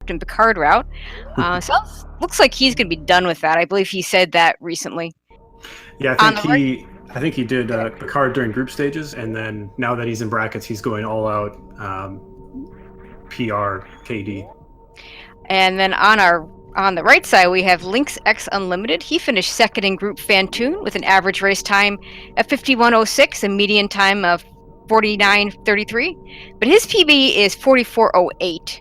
Captain Picard route. So looks like he's going to be done with that. I believe he said that recently. Yeah, I think he did Picard during group stages, and then now that he's in brackets, he's going all out PR KD. And then on the right side, we have LynxXUnlimited. He finished second in Group Fantoon with an average race time of 51:06, a median time of 49:33. But his PB is 44:08.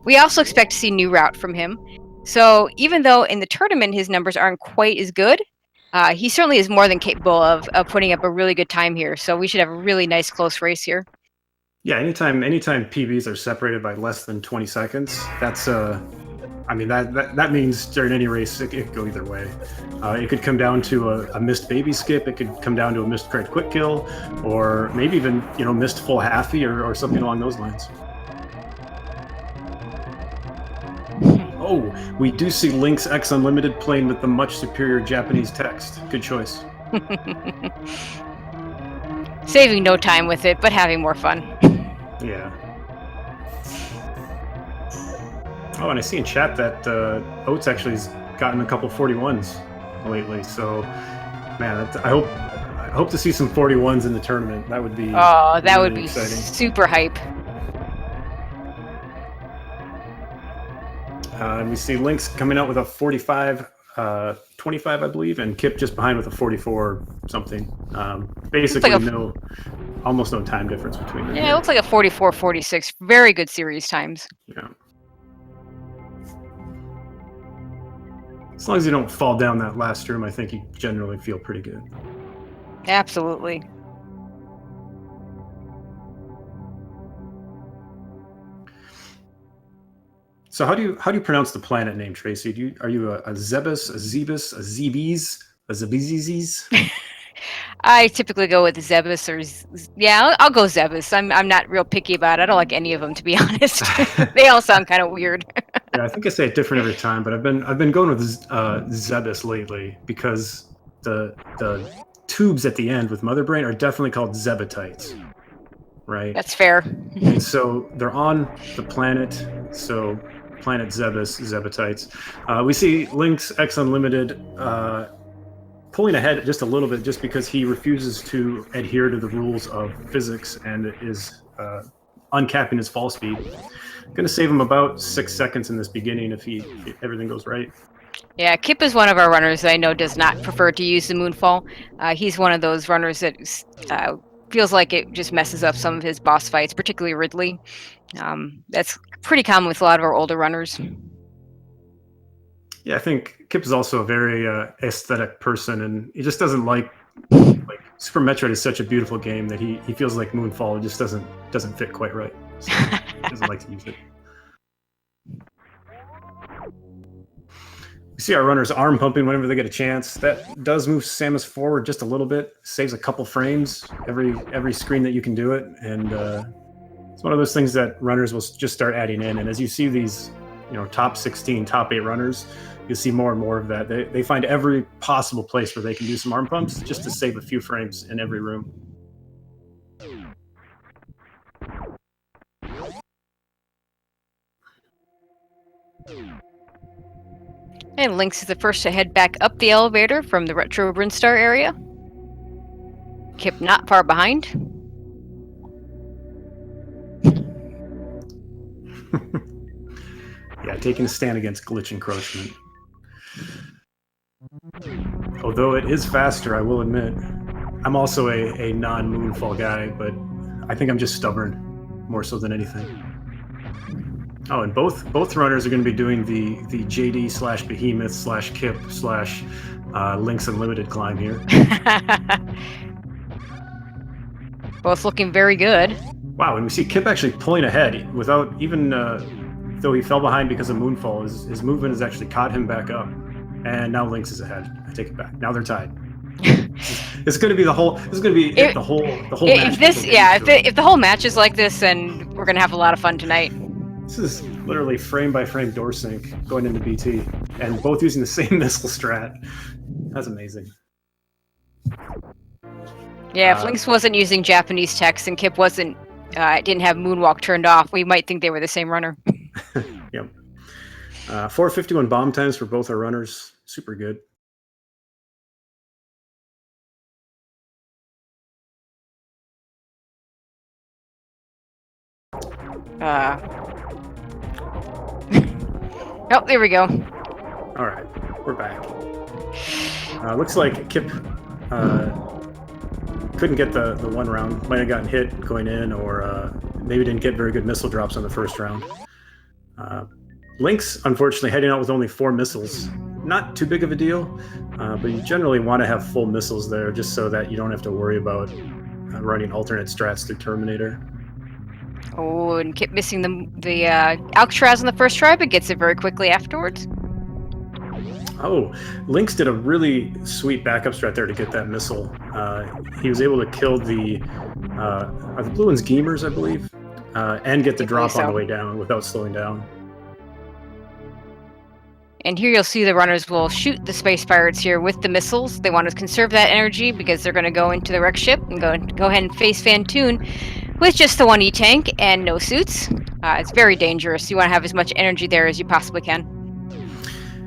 We also expect to see new route from him. So even though in the tournament his numbers aren't quite as good, he certainly is more than capable of putting up a really good time here. So we should have a really nice close race here. Yeah, anytime PBs are separated by less than 20 seconds, that's I mean that means during any race it could go either way. It could come down to a missed baby skip. It could come down to a missed crit quick kill, or maybe even missed full halfy or something along those lines. Oh, we do see LynxXUnlimited playing with the much superior Japanese text. Good choice. Saving no time with it, but having more fun. Yeah. Oh, and I see in chat that Oates actually has gotten a couple 41s lately. So, man, I hope to see some 41s in the tournament. That would be that would be exciting. Super hype. And we see Lynx coming out with a 45, 25, I believe, and Kipp just behind with a 44 something. Basically, almost no time difference between them. Yeah, it looks like a 44-46. Very good series times. Yeah. As long as you don't fall down that last room, I think you generally feel pretty good. Absolutely. So how do you pronounce the planet name, Tracy? Are you a Zebus, a Zebus, a Zebes, a Zebizizis? I typically go with Zebus I'll go Zebus. I'm not real picky about it. I don't like any of them, to be honest. They all sound kind of weird. Yeah, I think I say it different every time, but I've been going with Zebus lately because the tubes at the end with Mother Brain are definitely called Zebatites, right? That's fair. And so they're on the planet. So planet Zebus, Zebatites. We see LynxXUnlimited pulling ahead just a little bit just because he refuses to adhere to the rules of physics and is uncapping his fall speed. Going to save him about 6 seconds in this beginning if everything goes right. Yeah, Kipp is one of our runners that I know does not prefer to use the moonfall. He's one of those runners that feels like it just messes up some of his boss fights, particularly Ridley. That's pretty common with a lot of our older runners. Yeah, I think Kipp is also a very aesthetic person, and he just doesn't like Super Metroid is such a beautiful game that he feels like Moonfall just doesn't fit quite right. So he doesn't like to use it. We see our runners arm pumping whenever they get a chance. That does move Samus forward just a little bit, saves a couple frames every screen that you can do it, and it's one of those things that runners will just start adding in. And as you see these, top 16, top 8 runners, you'll see more and more of that. They find every possible place where they can do some arm pumps just to save a few frames in every room. And Lynx is the first to head back up the elevator from the Retro Brinstar area. Kipp not far behind. Yeah, taking a stand against glitch encroachment. Although it is faster, I will admit. I'm also a non-Moonfall guy, but I think I'm just stubborn, more so than anything. Oh, and both runners are going to be doing the JD/Behemoth/Kipp/ LynxXUnlimited climb here. Both looking very good. Wow, and we see Kipp actually pulling ahead without even, though he fell behind because of Moonfall, his movement has actually caught him back up. And now Lynx is ahead. I take it back. Now they're tied. It's going to be the whole match. If the whole match is like this, then we're going to have a lot of fun tonight. This is literally frame by frame door sync going into BT, and both using the same missile strat. That's amazing. Yeah, if Lynx wasn't using Japanese text and Kipp didn't have Moonwalk turned off, we might think they were the same runner. Yep. 451 bomb times for both our runners. Super good. Oh, there we go. All right, we're back. Looks like Kipp couldn't get the one round. Might have gotten hit going in, or maybe didn't get very good missile drops on the first round. Lynx, unfortunately, heading out with only 4 missiles. Not too big of a deal, but you generally want to have full missiles there just so that you don't have to worry about running alternate strats through Terminator. Oh, and Kipp missing the Alcatraz on the first try, but gets it very quickly afterwards. Oh, Lynx did a really sweet backup strat there to get that missile. He was able to kill the are the blue ones Gamers, I believe, and get the drop on the way down without slowing down. And here you'll see the runners will shoot the space pirates here with the missiles. They want to conserve that energy because they're going to go into the wreck ship and go ahead and face Fantoon with just the 1 E-tank and no suits. It's very dangerous. You want to have as much energy there as you possibly can.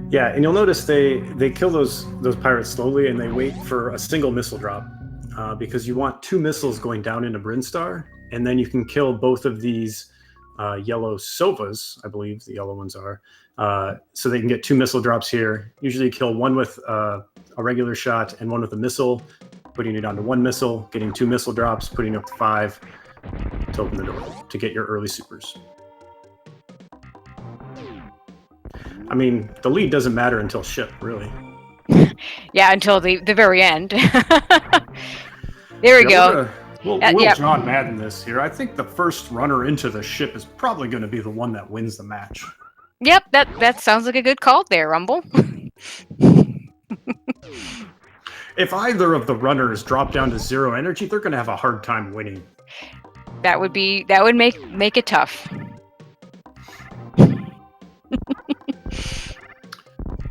Yeah, and you'll notice they kill those pirates slowly and they wait for a single missile drop because you want 2 missiles going down into Brinstar, and then you can kill both of these yellow Sovas, I believe the yellow ones are, so they can get 2 missile drops here. Usually kill one with a regular shot and one with a missile, putting it down to 1 missile, getting 2 missile drops, putting it up to 5 to open the door to get your early supers. I mean, the lead doesn't matter until ship, really. Yeah, until the very end. There we go. We'll John Madden this here. I think the first runner into the ship is probably going to be the one that wins the match. Yep, that sounds like a good call there, Rumble. If either of the runners drop down to 0 energy, they're going to have a hard time winning. That would make it tough.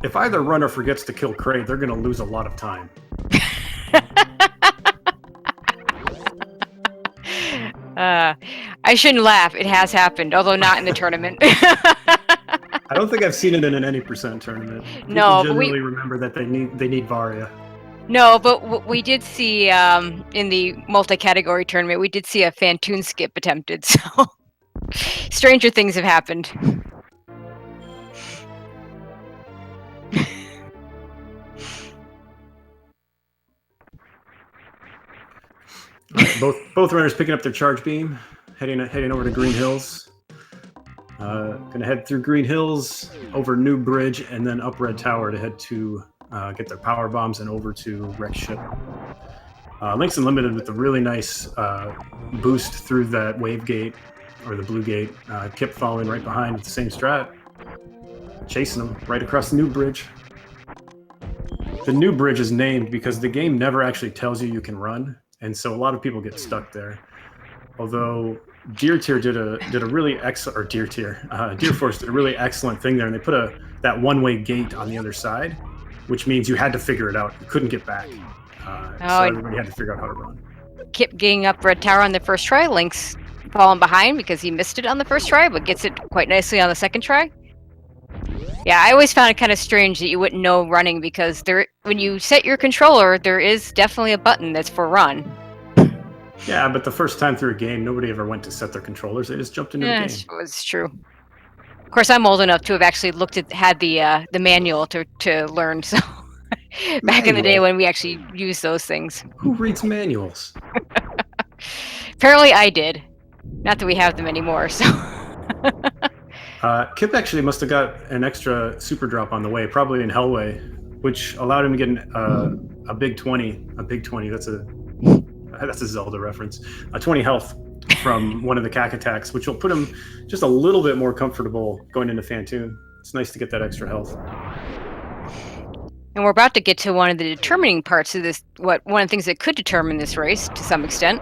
If either runner forgets to kill Kraid, they're going to lose a lot of time. I shouldn't laugh. It has happened, although not in the tournament. I don't think I've seen it in an any percent tournament. No, People generally remember that they need Varia. No, but we did see in the multi-category tournament, we did see a Fantoon skip attempted. So stranger things have happened. Both runners picking up their charge beam, heading over to Green Hills. Gonna head through Green Hills, over New Bridge, and then up Red Tower to head to get their power bombs and over to wreck ship. LynxXUnlimited with a really nice boost through that wave gate or the blue gate. Kipp following right behind with the same strat, chasing them right across the New Bridge. The New Bridge is named because the game never actually tells you can run. And so a lot of people get stuck there. Although Deer Force did a really excellent thing there, and they put that one-way gate on the other side, which means you had to figure it out. You couldn't get back, so everybody had to figure out how to run. Kipp getting up Red Tower on the first try. Lynx falling behind because he missed it on the first try, but gets it quite nicely on the second try. Yeah, I always found it kind of strange that you wouldn't know running because when you set your controller, there is definitely a button that's for run. Yeah, but the first time through a game, nobody ever went to set their controllers. They just jumped into the game. It's true. Of course, I'm old enough to have actually had the manual to learn. So back in the day when we actually used those things. Who reads manuals? Apparently, I did. Not that we have them anymore. So. Kipp actually must have got an extra super drop on the way, probably in Hellway, which allowed him to get a big 20. A big 20. That's a Zelda reference. A 20 health from one of the cack attacks, which will put him just a little bit more comfortable going into Fantoon. It's nice to get that extra health. And we're about to get to one of the determining parts of this. One of the things that could determine this race to some extent,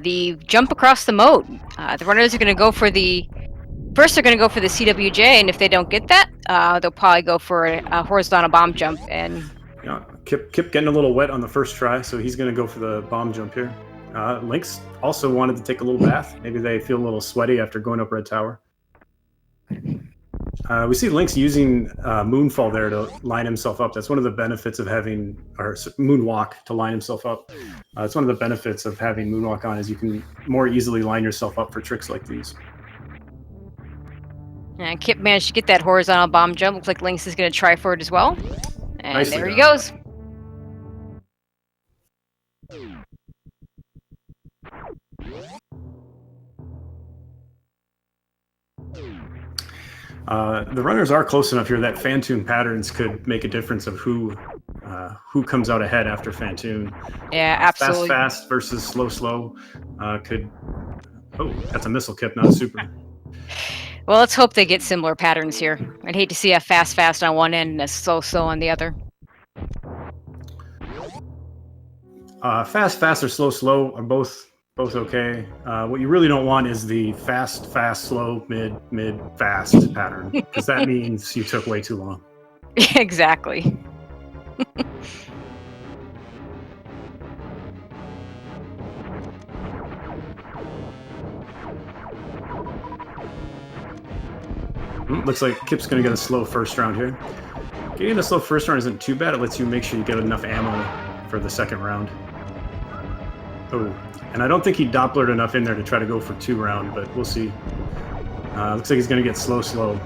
the jump across the moat. The runners are going to go for the. First, they're going to go for the CWJ, and if they don't get that, they'll probably go for a horizontal bomb jump. And yeah, Kipp getting a little wet on the first try, so he's going to go for the bomb jump here. Lynx also wanted to take a little bath. Maybe they feel a little sweaty after going up Red Tower. We see Lynx using Moonfall there to line himself up. That's one of the benefits of having, or Moonwalk to line himself up. It's one of the benefits of having Moonwalk on is you can more easily line yourself up for tricks like these. And Kipp managed to get that horizontal bomb jump. Looks like Lynx is going to try for it as well. And Nicely there he done. goes. The runners are close enough here that Fantoon patterns could make a difference of who comes out ahead after Fantoon. Yeah, absolutely. Fast versus slow could. Oh, that's a missile Kipp, not a super. Well, let's hope they get similar patterns here. I'd hate to see a fast on one end and a slow on the other. Fast or slow are both okay. What you really don't want is the fast, slow, mid, fast pattern, because that means you took way too long. Exactly. Looks like Kipp's going to get a slow first round here. Getting a slow first round isn't too bad. It lets you make sure you get enough ammo for the second round. Oh, and I don't think he Dopplered enough in there to try to go for 2 round, but we'll see. Looks like he's going to get slow.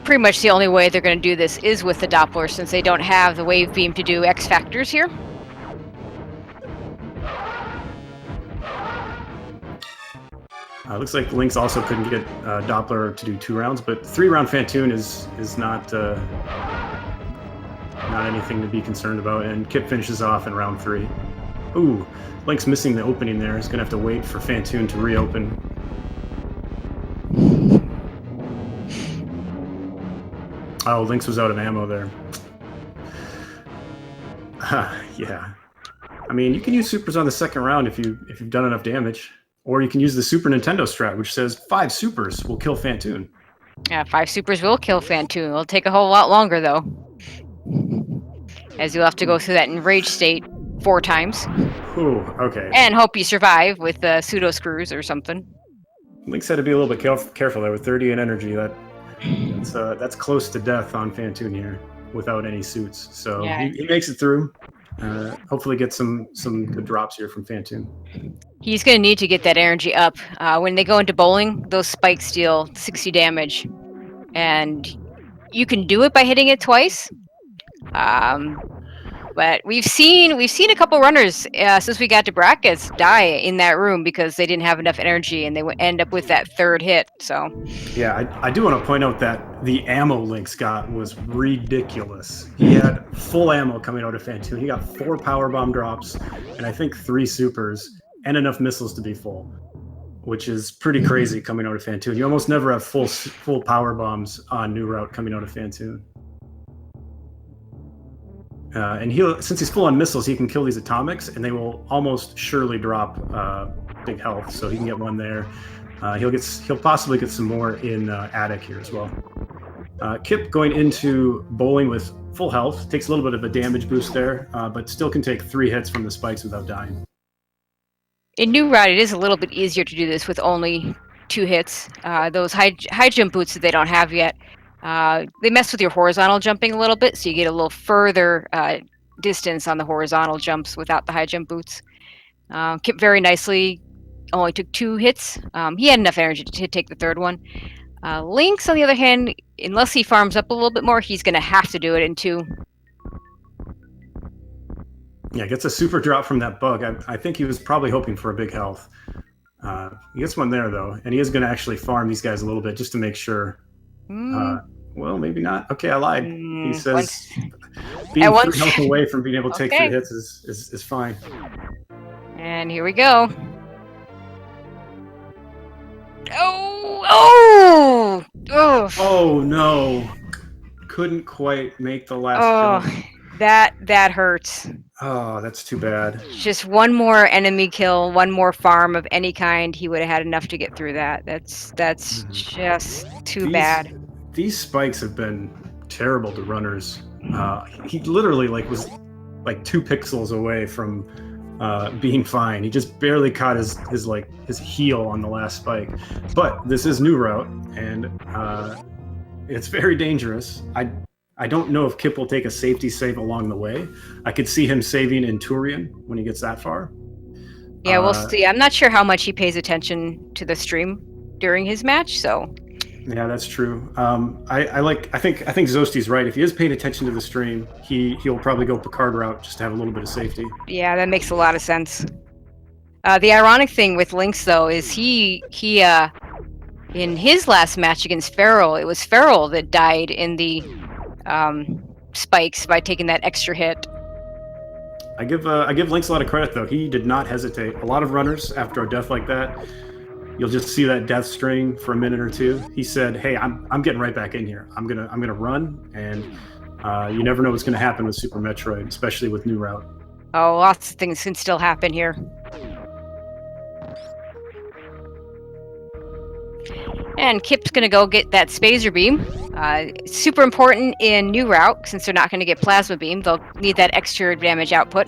Pretty much the only way they're going to do this is with the Doppler, since they don't have the wave beam to do X factors here. Looks like Lynx also couldn't get Doppler to do 2 rounds, but 3-round Fantoon is not anything to be concerned about, and Kipp finishes off in round 3. Ooh, Lynx missing the opening there. He's going to have to wait for Fantoon to reopen. Oh, Lynx was out of ammo there. Yeah. I mean, you can use supers on the second round if you've done enough damage. Or you can use the Super Nintendo strat, which says 5 supers will kill Fantoon. Yeah, 5 supers will kill Fantoon. It'll take a whole lot longer, though. As you'll have to go through that enraged state 4 times. Ooh, okay. And hope you survive with pseudo screws or something. Lynx had to be a little bit careful there with 30 in energy. That's close to death on Fantoon here without any suits. So yeah. he makes it through. Hopefully get some good drops here from Fantoon. He's going to need to get that energy up. When they go into bowling, those spikes deal 60 damage. And you can do it by hitting it twice. But we've seen a couple runners since we got to brackets die in that room because they didn't have enough energy and they would end up with that 3rd hit. So yeah, I do want to point out that the ammo Lynx got was ridiculous. He had full ammo coming out of Fantoon. He got 4 power bomb drops and I think 3 supers and enough missiles to be full, which is pretty crazy coming out of Fantoon. You almost never have full power bombs on New Route coming out of Fantoon. And since he's full on missiles, he can kill these atomics, and they will almost surely drop big health. So he can get 1 there. He'll possibly get some more in Attic here as well. Kipp going into bowling with full health, takes a little bit of a damage boost there, but still can take 3 hits from the spikes without dying. In New Route, it is a little bit easier to do this with only 2 hits. Those high jump boots that they don't have yet. They mess with your horizontal jumping a little bit, so you get a little further distance on the horizontal jumps without the high jump boots. Kipp very nicely only took 2 hits. He had enough energy to take the 3rd one. Lynx, on the other hand, unless he farms up a little bit more, he's going to have to do it in 2. Yeah, gets a super drop from that bug. I think he was probably hoping for a big health. He gets 1 there, though, and he is going to actually farm these guys a little bit just to make sure. Well, maybe not. Okay, I lied. He says being 3 health away from being able to take 3 hits is fine. And here we go. Oh, no. Couldn't quite make the last kill. That hurts. Oh, that's too bad. Just 1 more enemy kill, 1 more farm of any kind, he would have had enough to get through that. That's just too bad. These spikes have been terrible to runners. He literally was 2 pixels away from being fine. He just barely caught his heel on the last spike. But this is New Route, and It's very dangerous. I don't know if Kipp will take a safety save along the way. I could see him saving in Turian when he gets that far. Yeah, we'll see. I'm not sure how much he pays attention to the stream during his match, so Yeah, that's true. I think Zosti's right. If he is paying attention to the stream, he'll probably go Picard route just to have a little bit of safety. yeah, that makes a lot of sense. The ironic thing with Lynx, though, is he in his last match against Feral, it was Feral that died in the spikes by taking that extra hit. I give Lynx a lot of credit though. He did not hesitate. A lot of runners after a death like that, you'll just see that death string for a minute or two. He said, "Hey, I'm getting right back in here. I'm gonna run, and you never know what's gonna happen with Super Metroid, especially with New Route." Oh, lots of things can still happen here. And Kipp's gonna go get that Spazer Beam. Super important in New Route, since they're not gonna get Plasma Beam. They'll need that extra damage output.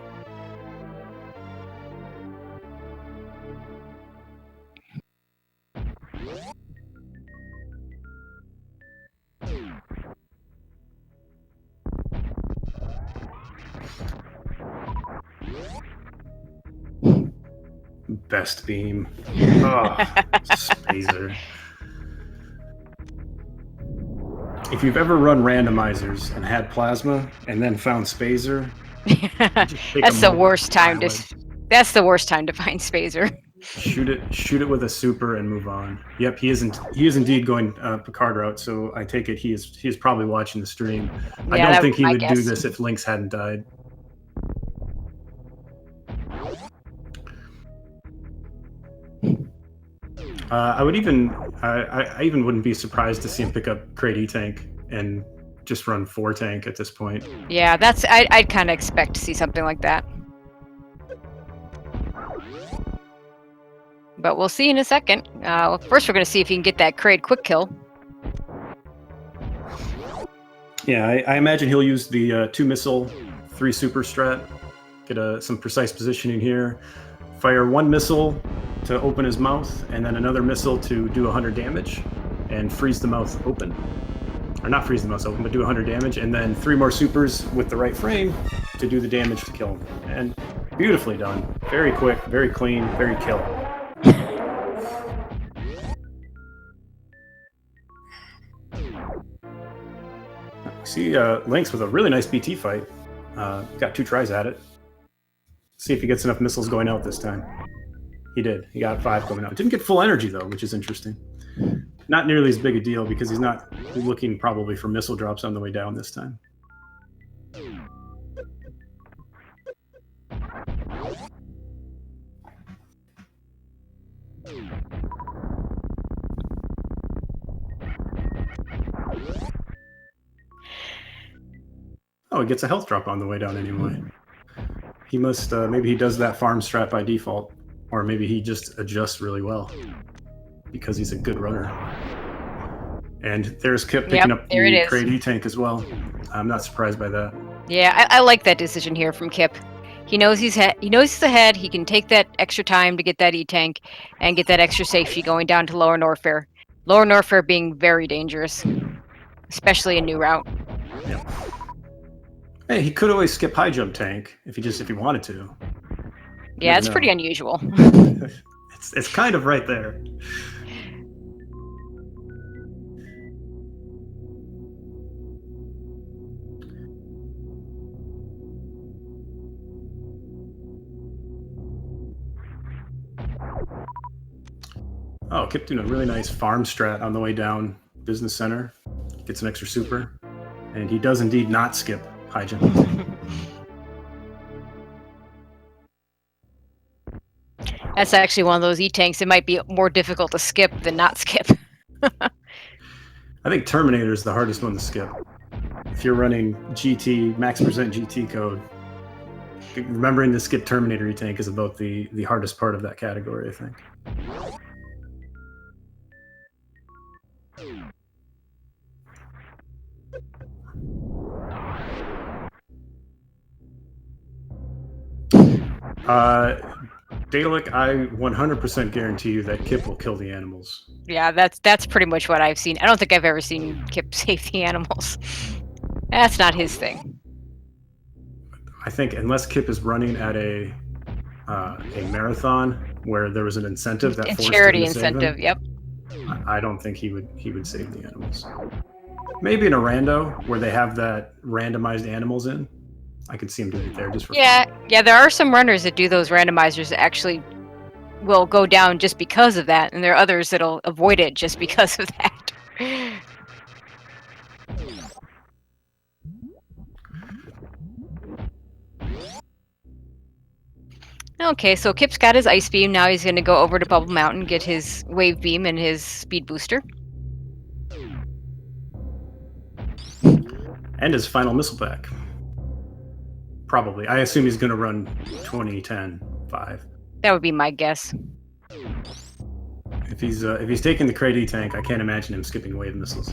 Best beam. Oh, Spazer. If you've ever run randomizers and had plasma and then found Spazer, That's the worst time to. That's the worst time to find Spazer. Shoot it with a super and move on. Yep, he is indeed going Picard route. So I take it he is probably watching the stream. Yeah, I don't think he would do this if Lynx hadn't died. I even wouldn't be surprised to see him pick up Crate E-Tank and just run 4 tank at this point. Yeah, I'd kind of expect to see something like that. But we'll see in a second. First, we're going to see if he can get that Crate quick kill. Yeah, I imagine he'll use the 2 missile, 3 super strat, get some precise positioning here, fire 1 missile to open his mouth, and then another missile to do 100 damage, and freeze the mouth open. Or not freeze the mouth open, but do 100 damage, and then 3 more supers with the right frame to do the damage to kill him. And beautifully done. Very quick, very clean, very kill. See Lynx with a really nice BT fight. Got 2 tries at it. See if he gets enough missiles going out this time. He did. He got 5 going out. Didn't get full energy though, which is interesting. Not nearly as big a deal because he's not looking probably for missile drops on the way down this time. Oh, he gets a health drop on the way down anyway. He must, maybe he does that farm strat by default, or maybe he just adjusts really well because he's a good runner. And there's Kipp picking up the Crate E-Tank as well. I'm not surprised by that. Yeah, I like that decision here from Kipp. He knows he's ahead. He can take that extra time to get that E-Tank and get that extra safety going down to Lower Norfair. Lower Norfair being very dangerous, especially in New Route. Yeah. Hey, he could always skip high jump tank if he wanted to. Yeah, it's pretty unusual. It's kind of right there. Oh, Kipp doing a really nice farm strat on the way down Business Center. Gets an extra super. And he does indeed not skip high jump. That's actually one of those E-Tanks. It might be more difficult to skip than not skip. I think Terminator is the hardest one to skip. If you're running GT, max percent GT code, remembering to skip Terminator E-Tank is about the hardest part of that category, I think. Dalek, I 100% guarantee you that Kipp will kill the animals. Yeah, that's pretty much what I've seen. I don't think I've ever seen Kipp save the animals. That's not his thing. I think unless Kipp is running at a marathon where there was an incentive that A forced charity him to save incentive, him, yep. I don't think he would save the animals. Maybe in a rando where they have that randomized animals in, I could see him doing it there just for Yeah, fun. yeah, there are some runners that do those randomizers that actually will go down just because of that, and there are others that'll avoid it just because of that. Okay, so Kip's got his ice beam. Now he's going to go over to Bubble Mountain, get his wave beam and his speed booster. And his final missile pack. Probably. I assume he's going to run 20, 10, 5. That would be my guess. If he's taking the Crate tank, I can't imagine him skipping wave missiles.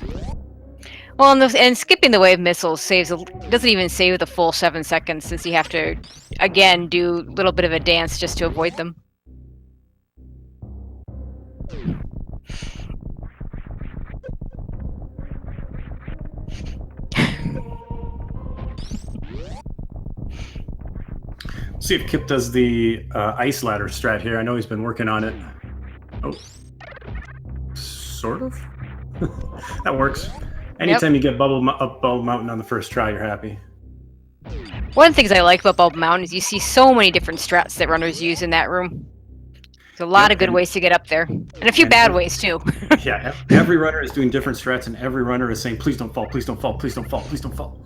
Well, and skipping the wave missiles doesn't even save the full 7 seconds, since you have to, again, do a little bit of a dance just to avoid them. See if Kipp does the ice ladder strat here. I know he's been working on it. Oh, sort of. That works. Anytime you get up Bubble Mountain on the first try, you're happy. One of the things I like about Bubble Mountain is you see so many different strats that runners use in that room. There's a lot of good ways to get up there, and a few bad ways too. Yeah, every runner is doing different strats, and every runner is saying, "Please don't fall! Please don't fall! Please don't fall! Please don't fall!"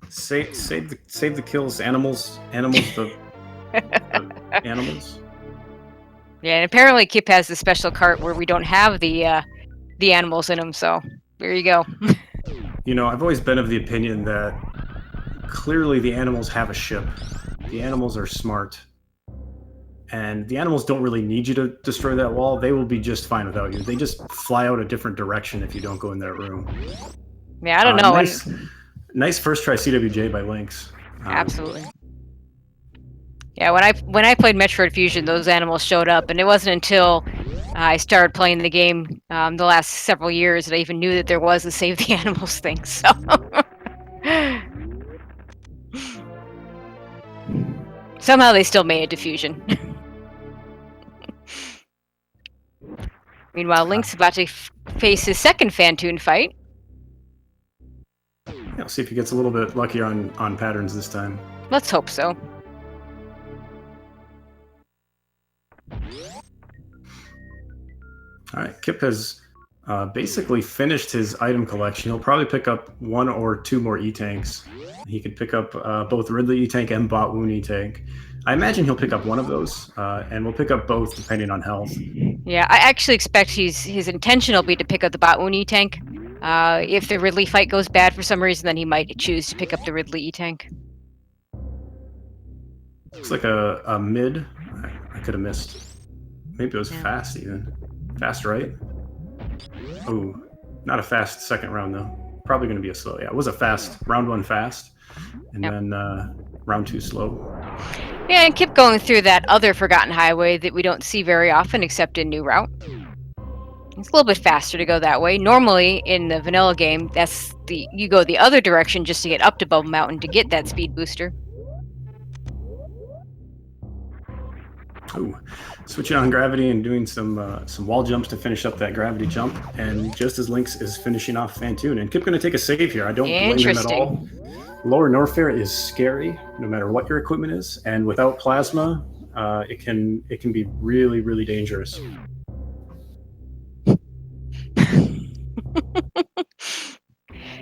Save the kills, animals, the animals. Yeah, and apparently Kip has the special cart where we don't have the animals in them. So there you go. You know, I've always been of the opinion that clearly the animals have a ship. The animals are smart. And the animals don't really need you to destroy that wall. They will be just fine without you. They just fly out a different direction if you don't go in that room. Yeah, I don't know. Nice first try CWJ by Lynx. Absolutely. Yeah, when I played Metroid Fusion, those animals showed up, and it wasn't until I started playing the game the last several years that I even knew that there was a save the animals thing. So somehow they still made it to Fusion. Meanwhile, Lynx about to face his second Phantoon fight. Yeah, I'll see if he gets a little bit luckier on patterns this time. Let's hope so. All right, Kipp has basically finished his item collection. He'll probably pick up 1 or 2 more E-Tanks. He could pick up both Ridley E-Tank and Botwoon E-Tank. I imagine he'll pick up one of those, and we'll pick up both depending on health. Yeah, I actually expect his intention will be to pick up the Botwoon E-Tank. If the Ridley fight goes bad for some reason, then he might choose to pick up the Ridley E-Tank. Looks like a mid. I could have missed. Maybe it was fast even. Fast, right? Oh, not a fast second round though. Probably going to be a slow. Yeah, it was a fast round 1 fast, and then round 2 slow. Yeah, and keep going through that other forgotten highway that we don't see very often except in New Route. It's a little bit faster to go that way. Normally in the vanilla game, you go the other direction just to get up to Bubble Mountain to get that speed booster. Ooh, switching on gravity and doing some wall jumps to finish up that gravity jump, and just as Lynx is finishing off Phantoon, and Kipp going to take a save here. I don't blame him at all. Lower Norfair is scary, no matter what your equipment is, and without plasma, it can be really, really dangerous.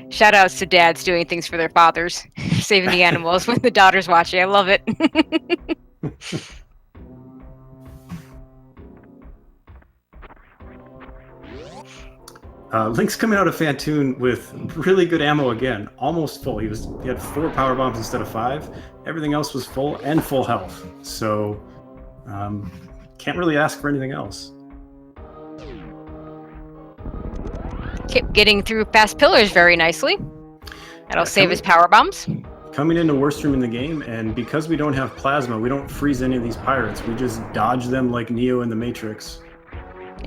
Shout outs to dads doing things for their fathers, saving the animals when the daughter's watching. I love it. Lynx coming out of Phantoon with really good ammo again, almost full. He had 4 power bombs instead of 5. Everything else was full and full health. So can't really ask for anything else. Kept getting through fast pillars very nicely. That'll save his power bombs. Coming into worst room in the game, and because we don't have plasma, we don't freeze any of these pirates. We just dodge them like Neo in the Matrix.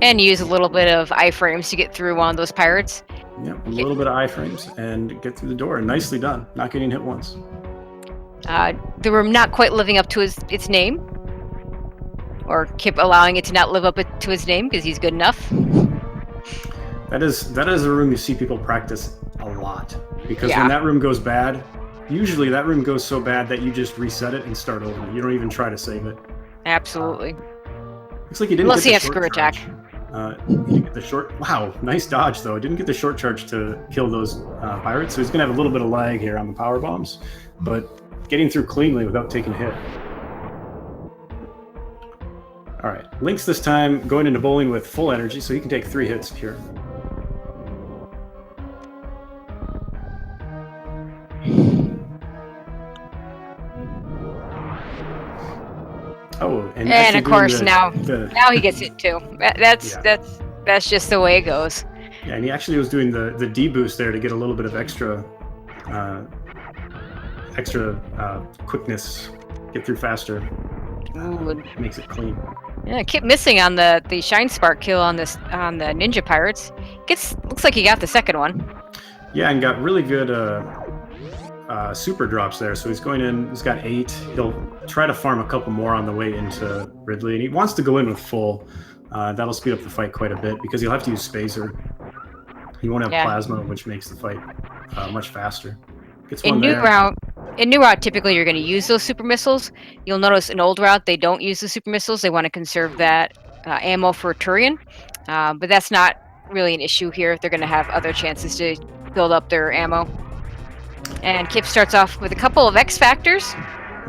And use a little bit of iframes to get through one of those pirates. Yep, a little bit of iframes and get through the door. Nicely done. Not getting hit once. The room not quite living up to its name. Or Kipp allowing it to not live up to his name because he's good enough. That is a room you see people practice a lot. Because when that room goes bad, usually that room goes so bad that you just reset it and start over. You don't even try to save it. Absolutely. Looks like you didn't Unless he get has screw attack. You didn't get the short... Wow, nice dodge, though. Didn't get the short charge to kill those pirates, so he's going to have a little bit of lag here on the power bombs, but getting through cleanly without taking a hit. All right, Lynx this time going into bowling with full energy, so he can take 3 hits here. Oh, and of course now he gets it too. That's just the way it goes. Yeah, and he actually was doing the D boost there to get a little bit of extra quickness, get through faster. Makes it clean. Yeah, Kipp missing on the Shine Spark kill on the Ninja Pirates. Looks like he got the second one. Yeah, and got really good super drops there. So he's going in. He's got 8. He'll try to farm a couple more on the way into Ridley, and he wants to go in with full. That'll speed up the fight quite a bit because he'll have to use Spacer. He won't have plasma, which makes the fight much faster. Gets one In new route, typically you're going to use those super missiles. You'll notice in old route they don't use the super missiles. They want to conserve that ammo for Turian, but that's not really an issue here. They're going to have other chances to build up their ammo. And Kipp starts off with a couple of X factors.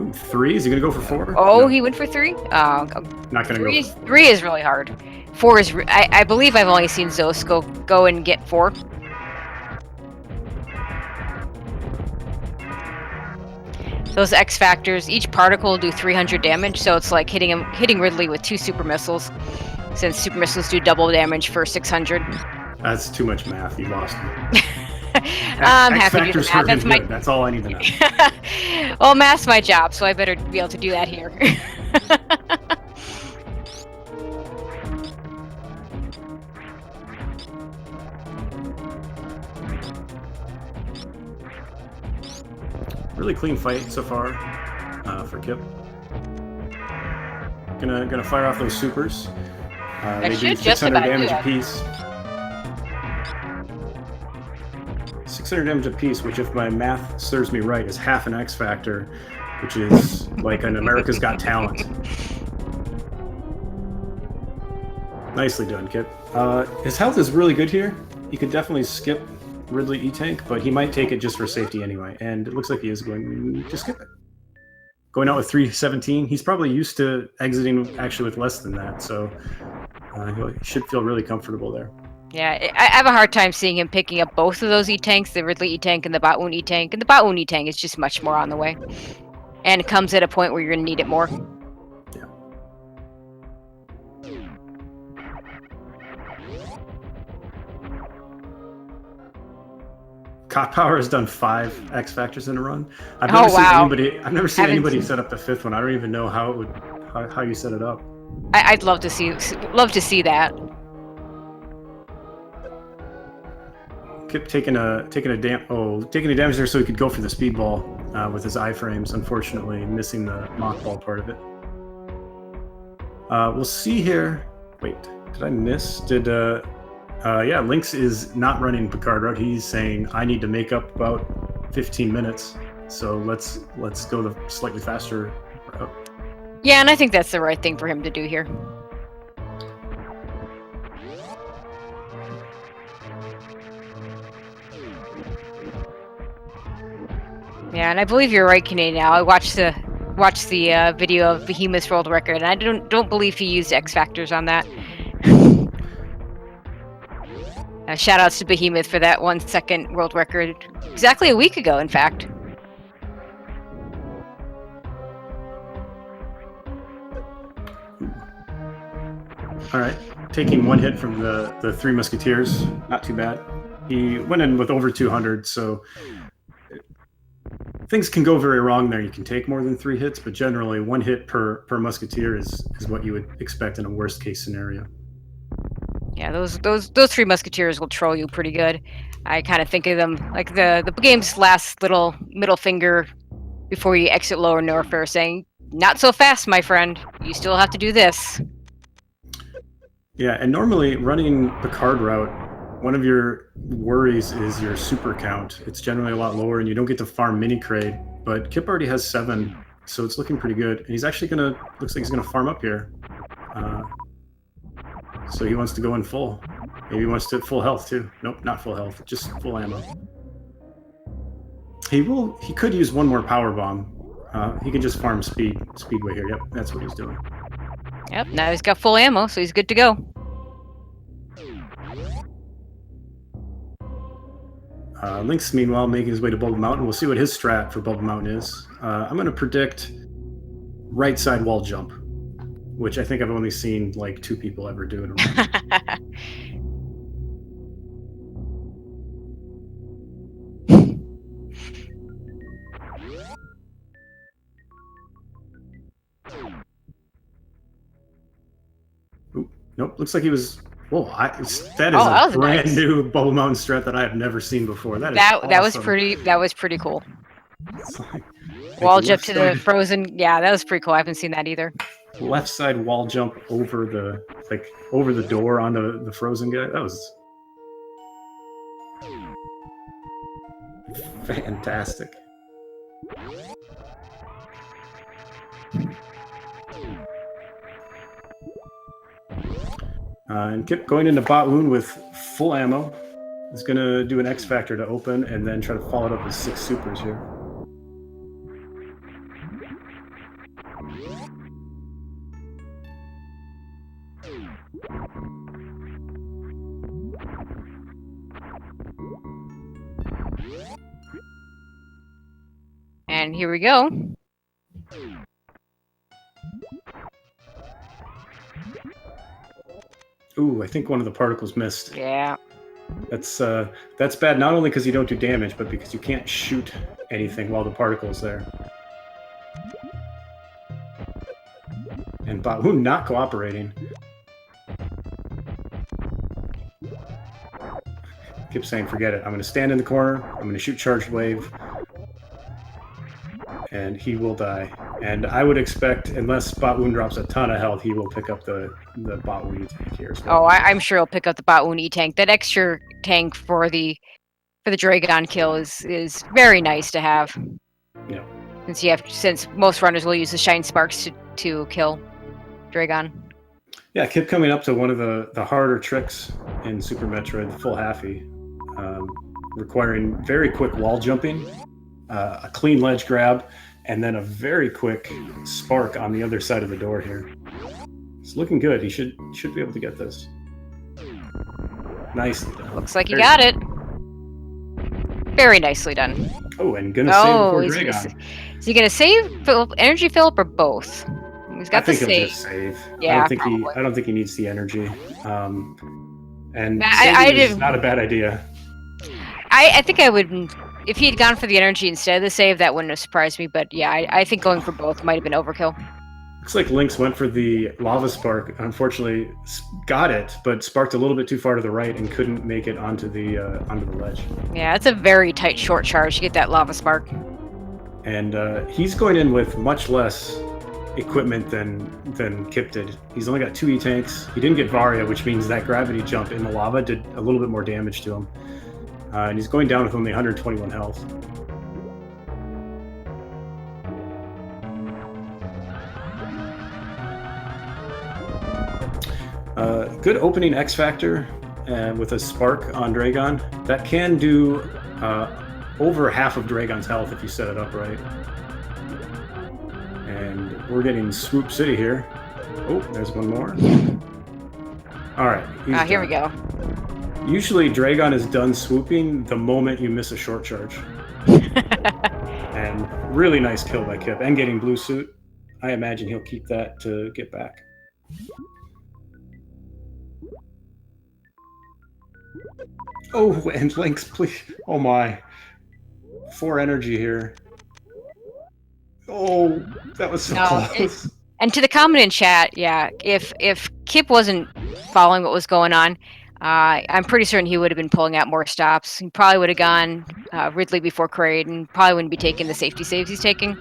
Ooh, 3? Is he going to go for 4? Oh, no. He went for 3? Not going to go. 3 is really hard. 4 is... I believe I've only seen Zos go and get 4. Those X factors, each particle will do 300 damage, so it's like hitting Ridley with 2 super missiles, since super missiles do double damage for 600. That's too much math. You lost me. I'm happy to do math. That's all I need to know. Well, math's my job, so I better be able to do that here. Really clean fight so far for Kipp. Gonna fire off those supers. They do 600 damage apiece. 600 damage apiece, which, if my math serves me right, is half an X Factor, which is like an America's Got Talent. Nicely done, Kipp. His health is really good here. You could definitely skip Ridley E-Tank, but he might take it just for safety anyway, and it looks like he is going to skip it. Going out with 317, he's probably used to exiting actually with less than that, so he should feel really comfortable there. Yeah, I have a hard time seeing him picking up both of those E-Tanks, the Ridley E-Tank and the Baoon E-Tank, and the Baoon E-Tank is just much more on the way. And it comes at a point where you're going to need it more. Yeah. Cop Power has done 5 X Factors in a run. I've never seen anybody set up the 5th one. I don't even know how you set it up. I'd love to see that. Kipp taking a damage there so he could go for the speedball with his iframes. Unfortunately, missing the mock ball part of it. We'll see here. Wait, did I miss? Yeah, Lynx is not running Picard route. He's saying, I need to make up about 15 minutes, so let's go the slightly faster route. Yeah, and I think that's the right thing for him to do here. Yeah, and I believe you're right, Canadian. Now I watched the video of Behemoth's world record, and I don't believe he used X Factors on that. Shout outs to Behemoth for that 1 second world record. Exactly a week ago, in fact. All right, taking 1 hit from the 3 Musketeers, not too bad. He went in with over 200, so things can go very wrong there. You can take more than 3 hits, but generally 1 hit per musketeer is what you would expect in a worst case scenario. Yeah, those 3 musketeers will troll you pretty good. I kind of think of them like the game's last little middle finger before you exit Lower Norfair, saying, "Not so fast, my friend. You still have to do this." Yeah, and normally running the card route, one of your worries is your super count. It's generally a lot lower, and you don't get to farm mini crate. But Kipp already has 7, so it's looking pretty good. And he's actually looks like he's gonna farm up here. So he wants to go in full. Maybe he wants to full health too. Nope, not full health, just full ammo. He could use 1 more power bomb. He can just farm speedway here. Yep, that's what he's doing. Yep, now he's got full ammo, so he's good to go. Lynx, meanwhile, making his way to Bubble Mountain. We'll see what his strat for Bubble Mountain is. I'm going to predict right side wall jump, which I think I've only seen like 2 people ever do in a run. Oop, nope, looks like he was... Whoa, that is a brand new Bubble Mountain strat that I have never seen before. That awesome. That was pretty cool. Wall jump to the frozen. Yeah, that was pretty cool. I haven't seen that either. Left side wall jump over the door onto the frozen guy. That was fantastic. And Kipp going into Bot Wound with full ammo. Is going to do an X Factor to open and then try to follow it up with 6 supers here. And here we go. Ooh, I think one of the particles missed. Yeah. That's bad, not only because you don't do damage, but because you can't shoot anything while the particle's there. And Bahu not cooperating. Keep saying, forget it. I'm going to stand in the corner. I'm going to shoot Charged Wave. And he will die. And I would expect, unless Botwoon drops a ton of health, he will pick up the Botwoon E-Tank here as well. Oh, I'm sure he'll pick up the Botwoon E-Tank. That extra tank for the Dragon kill is very nice to have. Yeah. Since most runners will use the Shine Sparks to kill Dragon. Yeah, Kipp coming up to one of the harder tricks in Super Metroid, the full halfie, requiring very quick wall jumping, a clean ledge grab, and then a very quick spark on the other side of the door here. It's looking good. He should be able to get this. Nicely done. Looks like he got it. Very nicely done. Oh, and gonna save before Dragon. Is he gonna save energy fill up or both? He's got I think he'll just save. Yeah, I don't think he needs the energy. And saving is not a bad idea. I think I would, if he had gone for the energy instead of the save, that wouldn't have surprised me. But yeah, I think going for both might have been overkill. Looks like Lynx went for the lava spark. Unfortunately, got it, but sparked a little bit too far to the right and couldn't make it onto the ledge. Yeah, it's a very tight short charge to get that lava spark. And he's going in with much less equipment than Kipp did. He's only got 2 E-Tanks. He didn't get Varia, which means that gravity jump in the lava did a little bit more damage to him. And he's going down with only 121 health. Good opening X Factor with a spark on Dragon. That can do over half of Dragon's health if you set it up right. And we're getting Swoop City here. Oh, there's one more. All right. Here we go. Usually Dragon is done swooping the moment you miss a short charge. And really nice kill by Kipp. And getting blue suit. I imagine he'll keep that to get back. Oh, and Lynx, please. Oh my. 4 energy here. Oh, that was so No, close. and to the comment in chat, yeah, if Kipp wasn't following what was going on, I'm pretty certain he would have been pulling out more stops. He probably would have gone Ridley before Kraid, and probably wouldn't be taking the safety saves he's taking.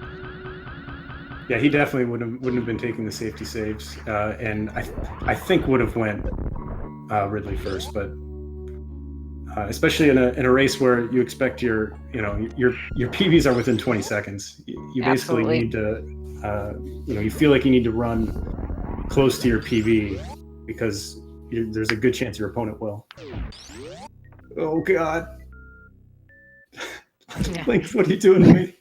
Yeah, he definitely wouldn't have been taking the safety saves, and I think would have went Ridley first, but especially in a race where you expect your PBs are within 20 seconds. You basically Absolutely. need to you feel like you need to run close to your PB because there's a good chance your opponent will. Oh God, Yeah. Lynx, what are you doing to me?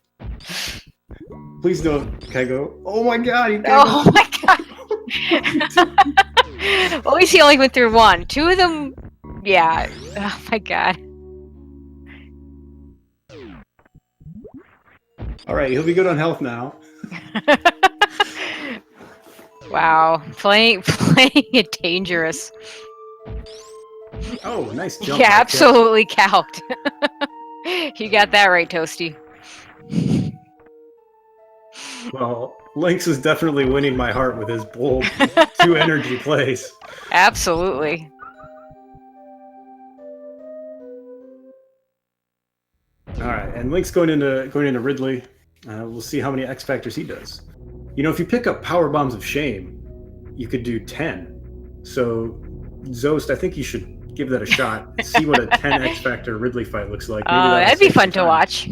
Please don't, Kego. Oh my God, you Oh my God. Kego. At least he only went through one. Two of them, yeah. Oh my God. All right, he'll be good on health now. Wow, playing it dangerous. Oh, nice jump. Yeah, by Kipp. absolutely calced. You got that right, Toasty. Well, Lynx is definitely winning my heart with his bold 2 energy plays. Absolutely. All right, and Lynx going into Ridley. We'll see how many X Factors he does. You know, if you pick up Power Bombs of Shame, you could do 10. So, Zost, I think you should give that a shot. See what a 10 X Factor Ridley fight looks like. Maybe That'd be fun to watch.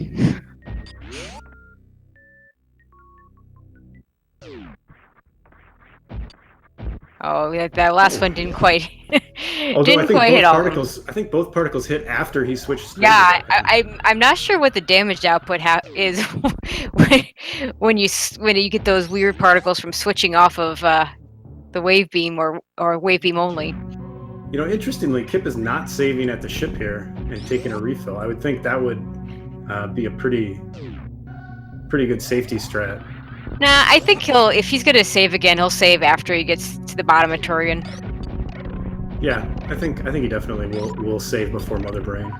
Oh, that last one didn't quite Although I think hit all of them. I think both particles hit after he switched stages. Yeah, I'm not sure what the damage output is when you get those weird particles from switching off of the wave beam or wave beam only. You know, interestingly, Kipp is not saving at the ship here and taking a refill. I would think that would be a pretty good safety strat. Nah, I think if he's gonna save again, he'll save after he gets to the bottom of Turian. Yeah, I think he definitely will save before Mother Brain.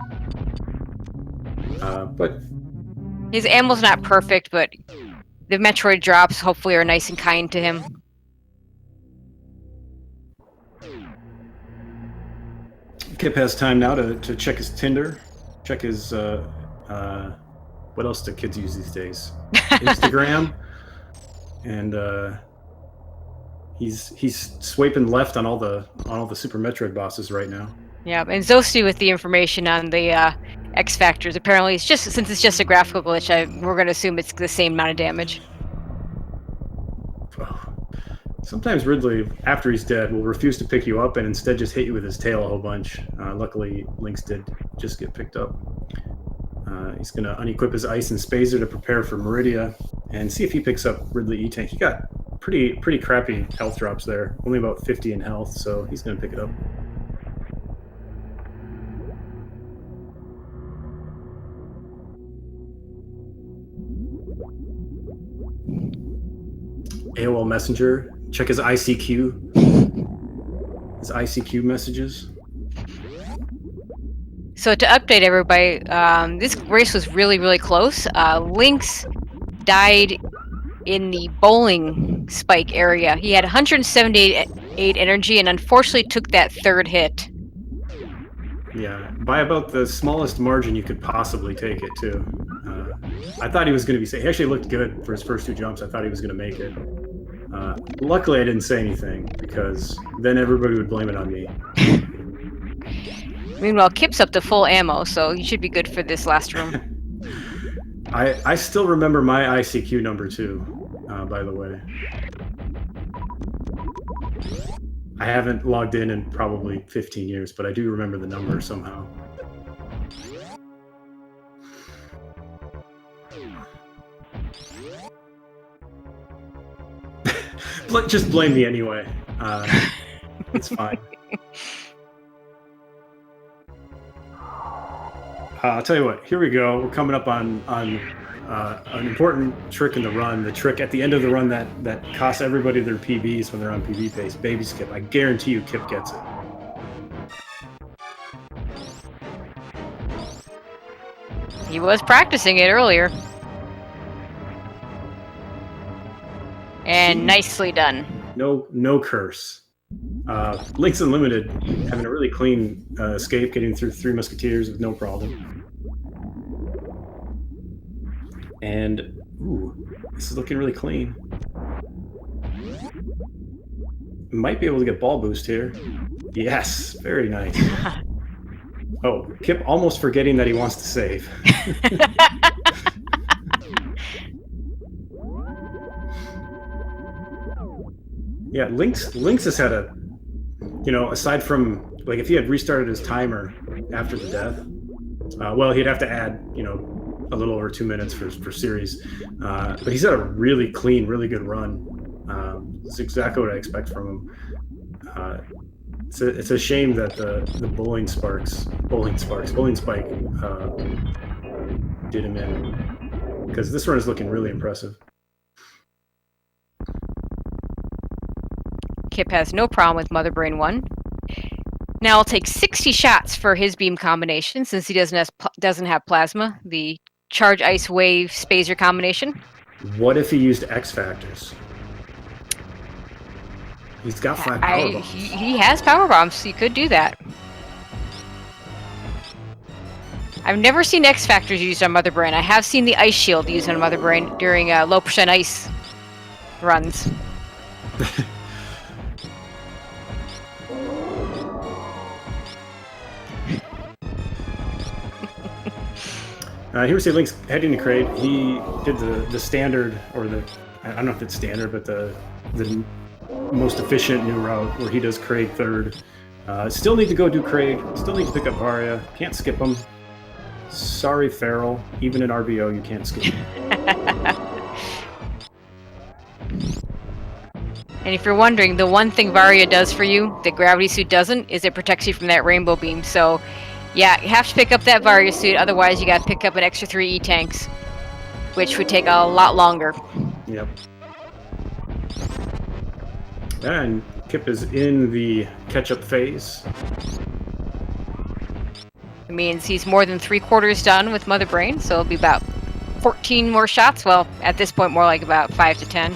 But his ammo's not perfect, but the Metroid drops hopefully are nice and kind to him. Kipp has time now to check his Tinder, check his what else do kids use these days? Instagram, and he's swiping left on all the Super Metroid bosses right now. Yeah, and Zosti with the information on the X Factors. Apparently, since it's just a graphical glitch, we're gonna assume it's the same amount of damage. Sometimes Ridley, after he's dead, will refuse to pick you up and instead just hit you with his tail a whole bunch. Luckily, Lynx did just get picked up. He's going to unequip his Ice and Spazer to prepare for Meridia and see if he picks up Ridley E-Tank. He got pretty crappy health drops there, only about 50 in health, so he's going to pick it up. AOL Messenger. Check his ICQ. His ICQ messages. So to update everybody, this race was really, really close. Lynx died in the bowling spike area. He had 178 energy and unfortunately took that third hit. Yeah, by about the smallest margin you could possibly take it, too. I thought he was going to be safe. He actually looked good for his first 2 jumps. I thought he was going to make it. Luckily, I didn't say anything, because then everybody would blame it on me. Meanwhile, Kipp's up to full ammo, so he should be good for this last room. I still remember my ICQ number, too, by the way. I haven't logged in probably 15 years, but I do remember the number somehow. Just blame me anyway. It's fine. I'll tell you what. Here we go. We're coming up on an important trick in the run. The trick at the end of the run that costs everybody their PBs when they're on PB pace. Baby skip. I guarantee you, Kipp gets it. He was practicing it earlier. And See? nicely done. No curse. LynxXUnlimited having a really clean escape, getting through Three Musketeers with no problem. And, ooh, this is looking really clean. Might be able to get ball boost here. Yes, very nice. Oh, Kipp almost forgetting that he wants to save. Yeah, Lynx has had a, aside from, like, if he had restarted his timer after the death, well, he'd have to add, a little over 2 minutes for series. But he's had a really clean, really good run. It's exactly what I expect from him. It's a shame that the bowling spike did him in, because this run is looking really impressive. Kipp has no problem with Mother Brain 1. Now I'll take 60 shots for his beam combination, since he doesn't have plasma, the Charge Ice Wave Spazer combination. What if he used X Factors? He's got 5 power bombs. He has power bombs, so you could do that. I've never seen X Factors used on Mother Brain. I have seen the Ice Shield used on Mother Brain during low percent ice runs. Here we see Lynx heading to Kraid. He did the standard, or I don't know if it's standard, but the most efficient new route where he does Kraid third. Still need to go do Kraid. Still need to pick up Varia. Can't skip him. Sorry, Feral. Even in RBO, you can't skip him. And if you're wondering, the one thing Varia does for you that Gravity Suit doesn't is it protects you from that rainbow beam. So, yeah, you have to pick up that Varia Suit. Otherwise, you got to pick up an extra 3 E-Tanks, which would take a lot longer. Yep. And Kipp is in the catch-up phase. It means he's more than 3/4 done with Mother Brain, so it'll be about 14 more shots. Well, at this point, more like about 5 to 10.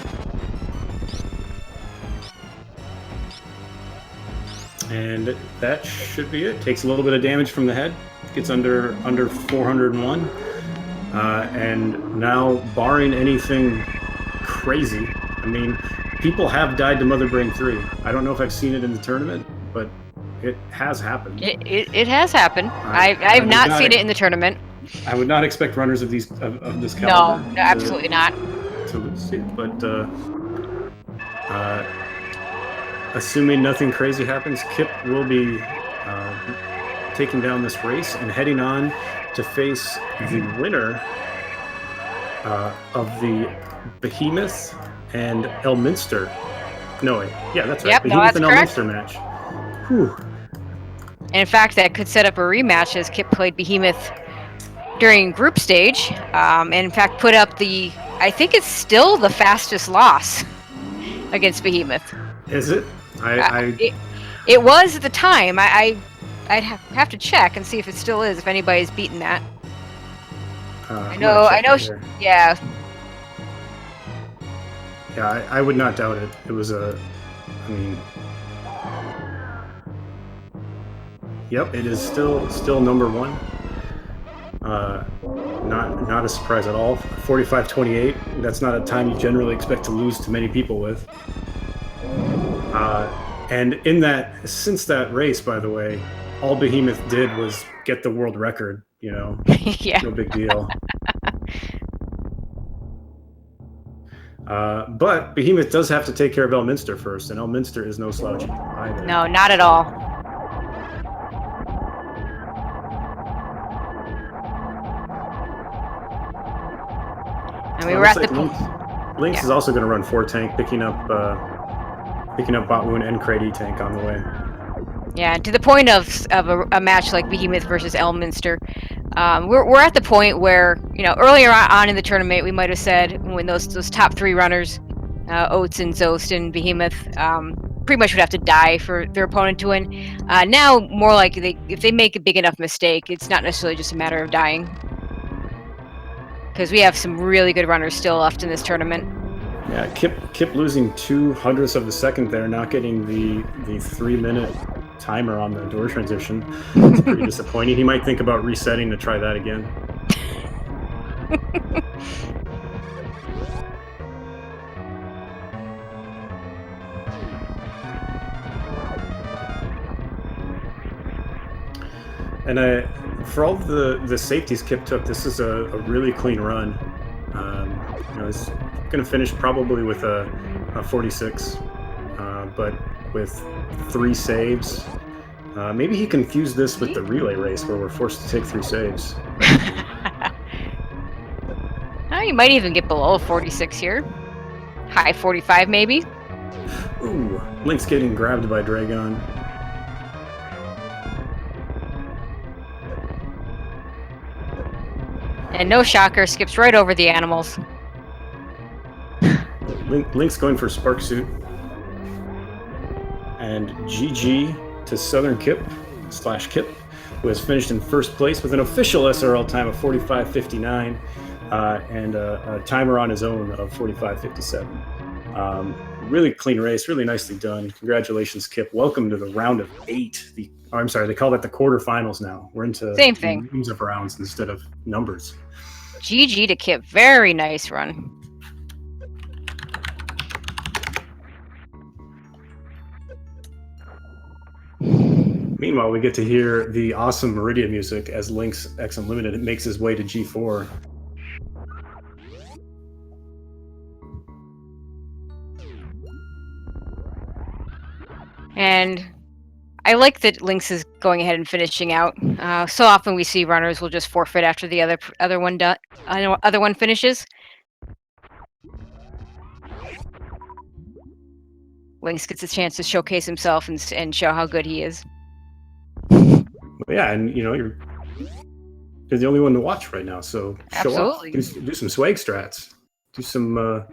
And that should be it. Takes a little bit of damage from the head. Gets under 401. And now, barring anything crazy, I mean, people have died to Mother Brain 3. I don't know if I've seen it in the tournament, but it has happened. It has happened. I've not seen it in the tournament. I would not expect runners of this caliber. No, absolutely not. To lose it, but assuming nothing crazy happens, Kipp will be taking down this race and heading on to face the winner of the Behemoth and Elminster. No, yeah, that's right. Yep, Behemoth and correct. Elminster match. Whew. And in fact, that could set up a rematch, as Kipp played Behemoth during group stage, and in fact put up I think it's still the fastest loss against Behemoth. Is it? It was at the time. I'd have to check and see if it still is, if anybody's beaten that. I know. Yeah. Yeah, I would not doubt it. It was yep, it is still number 1. Not a surprise at all. 45-28. That's not a time you generally expect to lose to many people with. And since that race, by the way, all Behemoth did was get the world record. Yeah. No big deal. But Behemoth does have to take care of Elminster first, and Elminster is no slouch either. No, not at all. And we were at the point. Lynx is also going to run 4 tank, picking up Botwoon and Kraid E-Tank on the way. Yeah, to the point of a match like Behemoth versus Elminster, we're at the point where, earlier on in the tournament, we might have said when those top 3 runners, Oates and Zost and Behemoth, pretty much would have to die for their opponent to win. Now, more like if they make a big enough mistake, it's not necessarily just a matter of dying. Because we have some really good runners still left in this tournament. Yeah, Kipp losing 2/100ths of a second there, not getting the 3-minute timer on the door transition. It's pretty disappointing. He might think about resetting to try that again. And for all the safeties Kipp took, this is a really clean run. He's going to finish probably with a 46, but with 3 saves. Maybe he confused this with the relay race where we're forced to take 3 saves. Oh, you might even get below 46 here. High 45 maybe. Ooh, Lynx getting grabbed by Dragon. And no shocker, skips right over the animals. Lynx going for Spark Suit. And GG to Southern Kipp / Kipp, who has finished in first place with an official SRL time of 45:59 and a timer on his own of 45:57. Really clean race, really nicely done. Congratulations, Kipp. Welcome to the round of 8. I'm sorry, they call that the quarterfinals now. We're into Same thing. Names of rounds instead of numbers. GG to Kipp. Very nice run. Meanwhile, we get to hear the awesome Meridia music as LynxXUnlimited makes his way to G4. And I like that Lynx is going ahead and finishing out. So often we see runners will just forfeit after the other one finishes. Lynx gets a chance to showcase himself and show how good he is. Well, yeah, and you're the only one to watch right now, so show off. Do some swag strats. Do some,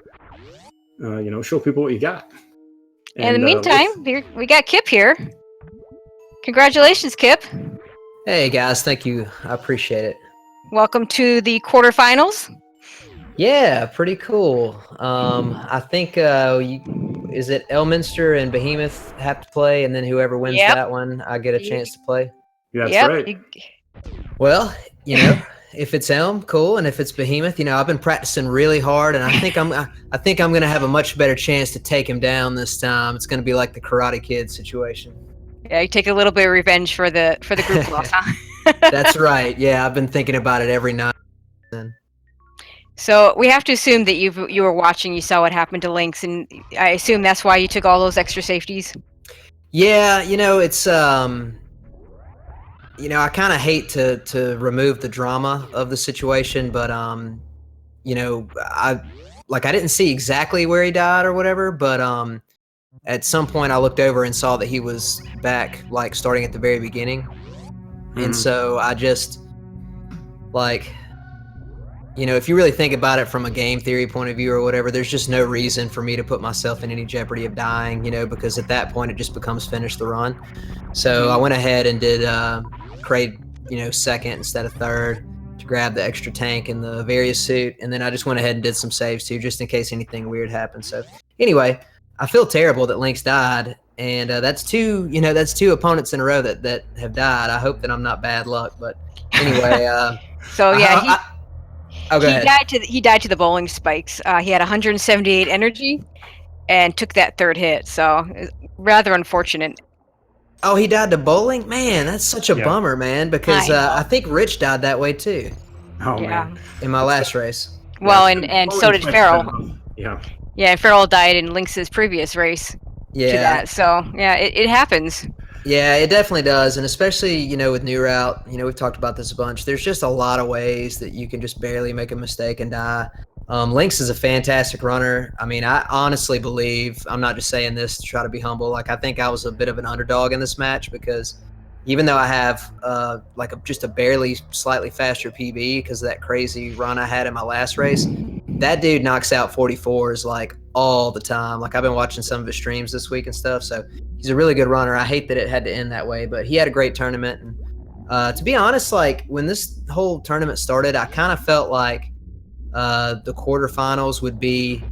show people what you got. And in the meantime, we got Kipp here. Congratulations, Kipp. Hey guys, thank you. I appreciate it. Welcome to the quarterfinals. Yeah, pretty cool. I think is it Elminster and Behemoth have to play, and then whoever wins that one, I get a chance to play. Yeah, that's right. Well, if it's Elm, cool, and if it's Behemoth, I've been practicing really hard, and I think I'm gonna have a much better chance to take him down this time. It's gonna be like the Karate Kid situation. Yeah, you take a little bit of revenge for the group loss, huh? That's right. Yeah, I've been thinking about it every night. So we have to assume that you were watching, you saw what happened to Lynx, and I assume that's why you took all those extra safeties. Yeah, it's I kind of hate to remove the drama of the situation, but I didn't see exactly where he died or whatever, but at some point I looked over and saw that he was back, like starting at the very beginning. And so I just if you really think about it from a game theory point of view or whatever, there's just no reason for me to put myself in any jeopardy of dying, because at that point it just becomes finish the run. So I went ahead and did Kraid, second instead of third to grab the extra tank and the various suit. And then I just went ahead and did some saves too, just in case anything weird happened. So anyway, I feel terrible that Lynx died. And that's two opponents in a row that have died. I hope that I'm not bad luck, but anyway. So yeah, he died to the bowling spikes. He had 178 energy and took that third hit. So rather unfortunate. Oh, he died to bowling? Man, that's such a bummer, man, because I think Rich died that way too. Oh, man. In my last race. Well, and so did Farrell. Yeah. Yeah, and Farrell died in Lynx's previous race. Yeah. To that. So, yeah, it happens. Yeah, it definitely does. And especially, with New Route, we've talked about this a bunch. There's just a lot of ways that you can just barely make a mistake and die. Lynx is a fantastic runner. I mean, I honestly believe, I'm not just saying this to try to be humble, I think I was a bit of an underdog in this match because even though I have just a barely slightly faster PB because of that crazy run I had in my last race, that dude knocks out 44s all the time. I've been watching some of his streams this week and stuff, so he's a really good runner. I hate that it had to end that way, but he had a great tournament. And to be honest, when this whole tournament started, I kind of felt like the quarterfinals would be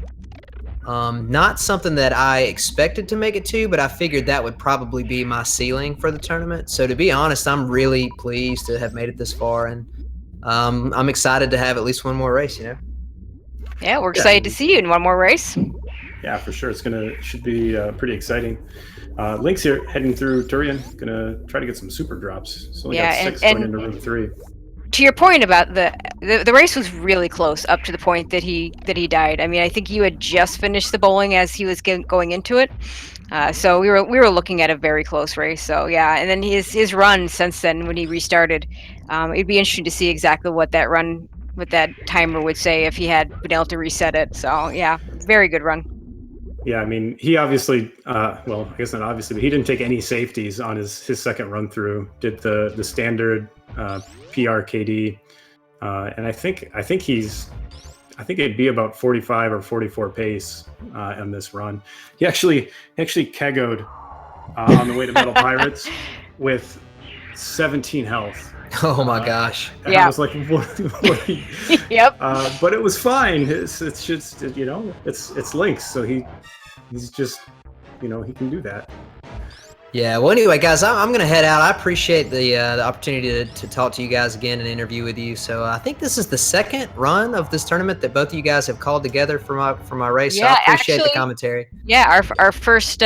Not something that I expected to make it to, but I figured that would probably be my ceiling for the tournament. So to be honest, I'm really pleased to have made it this far, and I'm excited to have at least one more race. Yeah, we're excited to see you in one more race. Yeah, for sure. Should be pretty exciting. Lynx here heading through Turian, gonna try to get some super drops. So only got 6 going into room 3. To your point about the race was really close up to the point that he died. I mean, I think you had just finished the bowling as he was going into it, so we were looking at a very close race. So yeah, and then his run since then when he restarted, it'd be interesting to see exactly what that timer would say if he had been able to reset it. So yeah, very good run. Yeah, I mean, he obviously, well, I guess not obviously, but he didn't take any safeties on his second run through. Did the standard PRKD, and I think it'd be about 45 or 44 pace on this run. He actually kegoed on the way to Metal Pirates with 17 health. Oh my gosh! And I was like, what? Yep. But it was fine. It's just it's Lynx, so he's just he can do that. Yeah. Well, anyway, guys, I'm gonna head out. I appreciate the opportunity to talk to you guys again and interview with you. So I think this is the second run of this tournament that both of you guys have called together for my race. Yeah, so I appreciate the commentary. Yeah, our first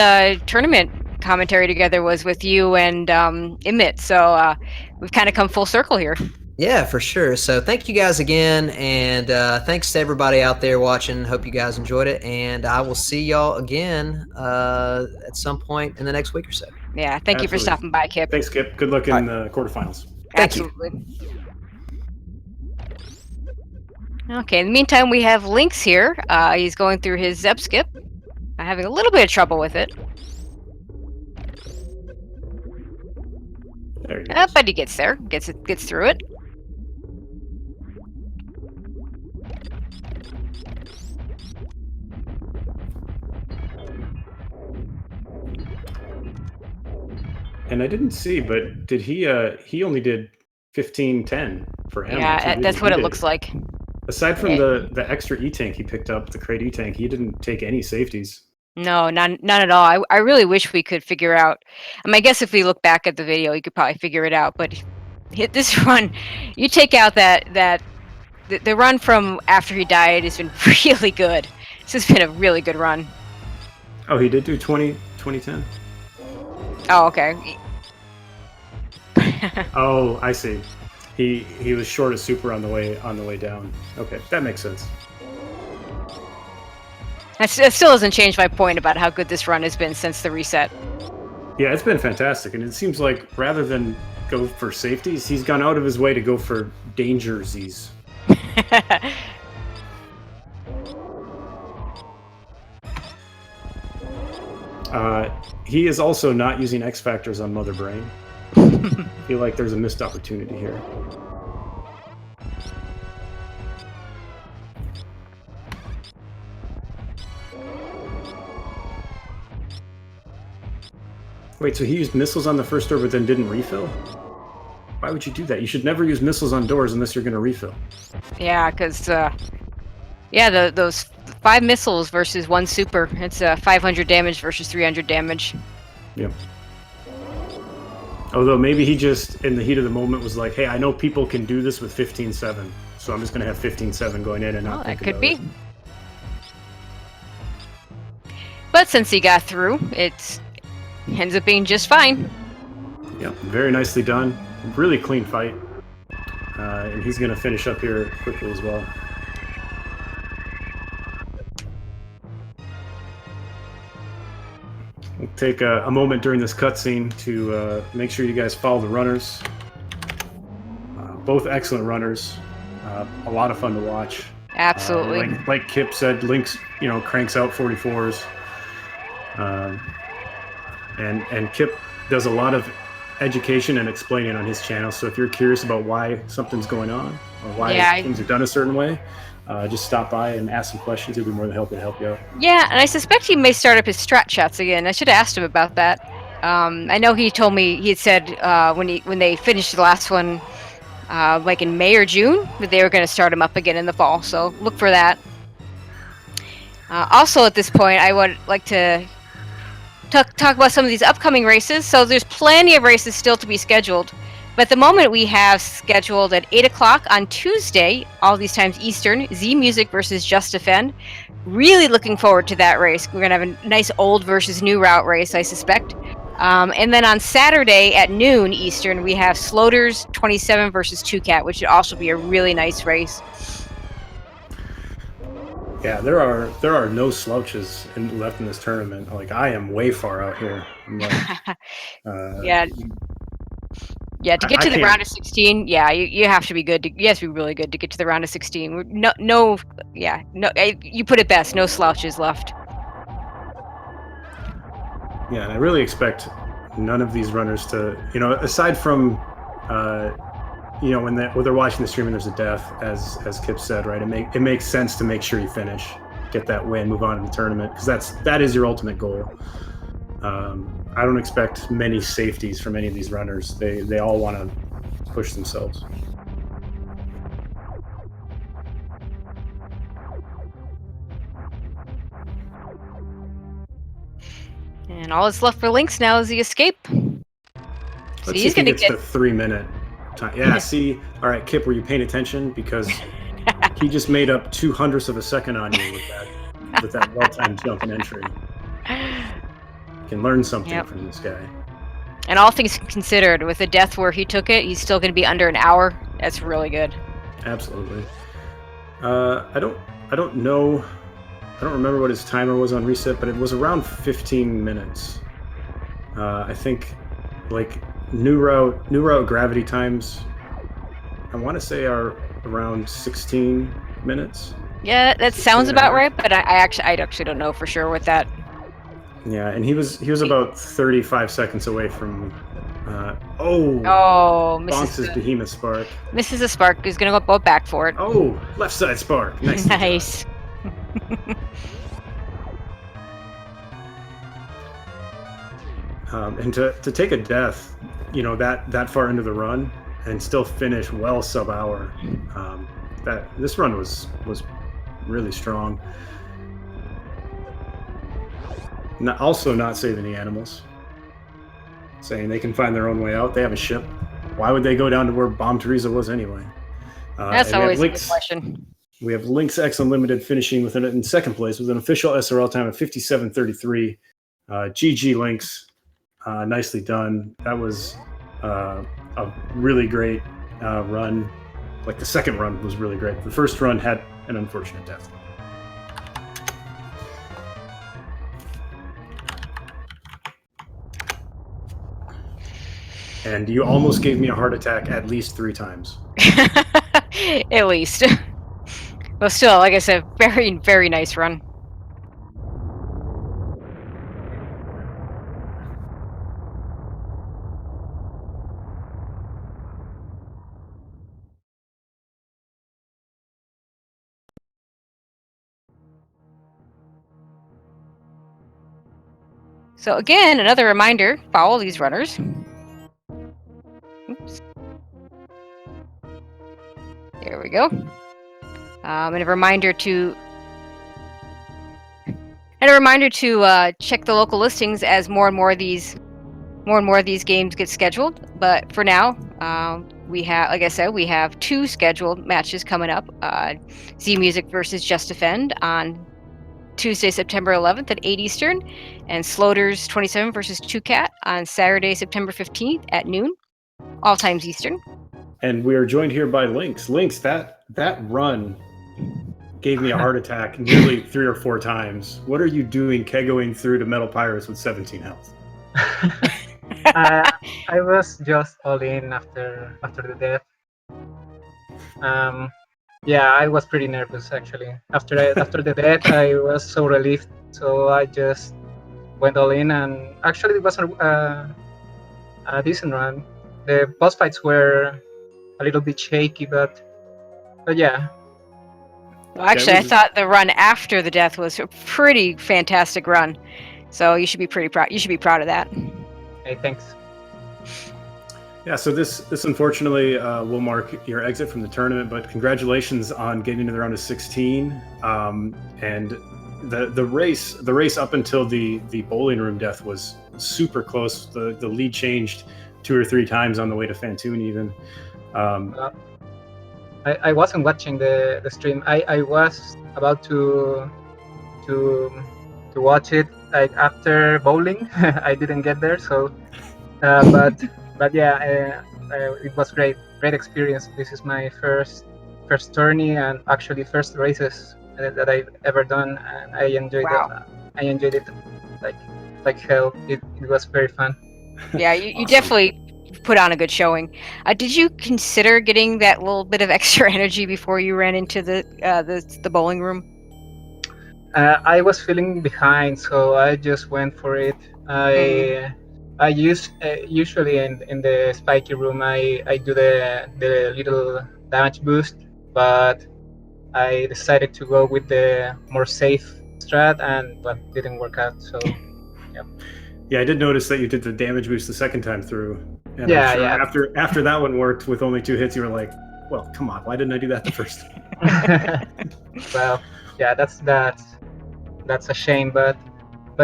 tournament commentary together was with you and Emmett. So we've kind of come full circle here. Yeah, for sure. So thank you guys again, and thanks to everybody out there watching. Hope you guys enjoyed it, and I will see y'all again at some point in the next week or so. Yeah, thank you for stopping by, Kipp. Thanks, Kipp. Good luck in the quarterfinals. Absolutely. Okay, in the meantime, we have Lynx here. He's going through his Zeb skip, having a little bit of trouble with it. There he goes. But he gets there, gets through it. And I didn't see, but did he only did 15-10 for him. Yeah, that's what it looks like. Aside from the extra E-tank he picked up, the crate E-tank, he didn't take any safeties. No, none at all. I really wish we could figure out. I mean, I guess if we look back at the video, you could probably figure it out. But hit this run, you take out the run from after he died has been really good. This has been a really good run. Oh, he did do 2010? Oh, okay. Oh, I see. He was short of super on the way down. Okay, that makes sense. That still doesn't change my point about how good this run has been since the reset. Yeah, it's been fantastic, and it seems like rather than go for safeties, he's gone out of his way to go for dangersies. He is also not using X Factors on Mother Brain. I feel like there's a missed opportunity here. Wait, so he used missiles on the first door but then didn't refill? Why would you do that? You should never use missiles on doors unless you're going to refill. Yeah, because those 5 missiles versus 1 super. It's 500 damage versus 300 damage. Yep. Although maybe he just, in the heat of the moment, was like, hey, I know people can do this with 15-7, so I'm just going to have 15-7 going in and not think that could about be. it. But since he got through, it ends up being just fine. Yep, very nicely done. Really clean fight. And he's going to finish up here quickly as well. We'll take a moment during this cutscene to make sure you guys follow the runners. Both excellent runners. A lot of fun to watch. Absolutely. Like Kipp said, Lynx, cranks out 44s. And Kipp does a lot of education and explaining on his channel. So if you're curious about why something's going on or why things are done a certain way, just stop by and ask some questions. He'll be more than happy to help you out. Yeah, and I suspect he may start up his strat chats again. I should have asked him about that. I know he told me, he had said when they finished the last one, like in May or June, that they were going to start him up again in the fall. So look for that. Also, at this point, I would like to talk about some of these upcoming races. So there's plenty of races still to be scheduled. But at the moment, we have scheduled at 8 o'clock on Tuesday, all these times Eastern, Z Music versus Just Defend. Really looking forward to that race. We're going to have a nice old versus new route race, I suspect. And then on Saturday at noon Eastern, we have Sloters 27 versus 2Cat, which would also be a really nice race. Yeah, there are no slouches left in this tournament. Like, I am way far out here. I'm like, yeah. Yeah, to get to the round of 16, yeah, you have to be good. You have to be really good to get to the round of 16. No, you put it best. No slouches left. Yeah, and I really expect none of these runners to, aside from, when they're watching the stream and there's a death, as Kipp said, right? It makes sense to make sure you finish, get that win, move on to the tournament, because that is your ultimate goal. I don't expect many safeties from any of these runners. They all want to push themselves. And all that's left for Lynx now is the escape. Let's see if he gets the 3-minute time. Yeah, see, all right, Kipp, were you paying attention? Because he just made up 0.02 of a second on you with that well-timed jump and entry. You can learn something from this guy. And all things considered, with the death where he took it, he's still going to be under an hour. That's really good. Absolutely. I don't know. I don't remember what his timer was on reset, but it was around 15 minutes. I think, like, new route gravity times, I want to say are around 16 minutes. Yeah, that sounds about right, but I actually don't know for sure with that. Yeah, and he was about 35 seconds away from. Misses Behemoth Spark. Misses a spark. He's gonna go back for it. Oh, left side spark. Nice. Nice. And to take a death, that far into the run and still finish well sub hour. This run was really strong. Also not saving the animals, saying they can find their own way out. They have a ship. Why would they go down to where Bomb Teresa was anyway? That's always a good question. We have LynxXUnlimited finishing in second place with an official SRL time of 57:33. GG Lynx, nicely done. That was a really great run. Like, the second run was really great. The first run had an unfortunate death. And you almost gave me a heart attack at least 3 times. At least. But still, like I said, very, very nice run. So again, another reminder, follow these runners. Oops. There we go. And a reminder to check the local listings as more and more of these games get scheduled. But for now, we have, like I said, we have 2 scheduled matches coming up. Z Music versus Just Defend on Tuesday, September 11th at 8 Eastern, and Sloters 27 versus 2Cat on Saturday, September 15th at noon, all times Eastern. And we are joined here by Lynx. Lynx, that run gave me a heart attack nearly 3 or 4 times. What are you doing kegoing through to Metal Pirates with 17 health? I was just all in after the death. Yeah, I was pretty nervous actually. After the death, I was so relieved. So I just went all in, and actually it was a decent run. The boss fights were a little bit shaky, but yeah. Well, actually, I thought the run after the death was a pretty fantastic run. So you should be pretty proud. You should be proud of that. Hey, thanks. Yeah, so this unfortunately will mark your exit from the tournament, but congratulations on getting to the round of 16. And the race up until the bowling room death was super close. The lead changed 2 or 3 times on the way to Fantoon even. I wasn't watching the stream. I was about to watch it like after bowling. I didn't get there, so but yeah, it was great experience. This is my first tourney and actually first races that I've ever done, and I enjoyed Wow. it. I enjoyed it like hell. It was very fun. Yeah, you Awesome. definitely put on a good showing. Did you consider getting that little bit of extra energy before you ran into the bowling room? I was feeling behind, so I just went for it. I use usually in the spiky room. I do the little damage boost, but I decided to go with the more safe strat, but didn't work out. So Yeah, I did notice that you did the damage boost the second time through, and Yeah, I'm sure yeah. after that one worked with only 2 hits, you were like, "Well, come on, why didn't I do that the first time?" Well, yeah, that's a shame, but